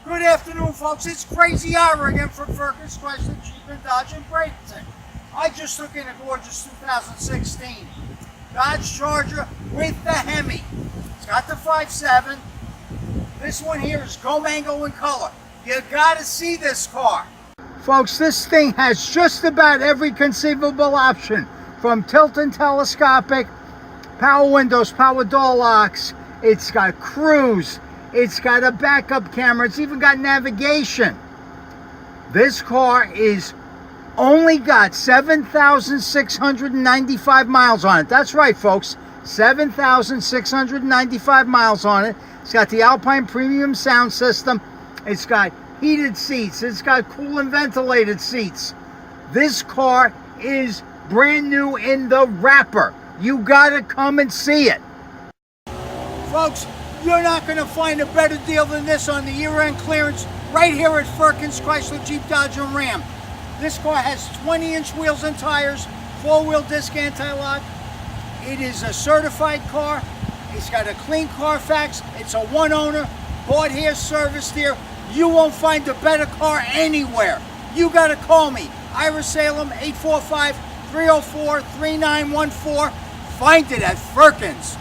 Good afternoon, folks. It's Crazy Ira again from Firkins Chrysler, Jeep and Dodge in Bradenton. I just took in a gorgeous 2016 Dodge Charger with the Hemi. It's got the 5.7. This one here is Go Mango in color. You gotta see this car. Folks, this thing has just about every conceivable option, from tilt and telescopic, power windows, power door locks. It's got cruise. It's got a backup camera. It's even got navigation. This car is only got 7,695 miles on it. That's right, folks. 7,695 miles on it. It's got the Alpine Premium sound system. It's got heated seats. It's got cool and ventilated seats. This car is brand new in the wrapper. You gotta come and see it. Folks, you're not going to find a better deal than this on the year-end clearance right here at Firkins Chrysler, Jeep, Dodge, and Ram. This car has 20-inch wheels and tires, 4-wheel disc anti-lock. It is a certified car. It's got a clean Carfax. It's a one-owner, bought here, serviced here. You won't find a better car anywhere. You got to call me, Ira Salem, 845-304-3914. Find it at Firkins.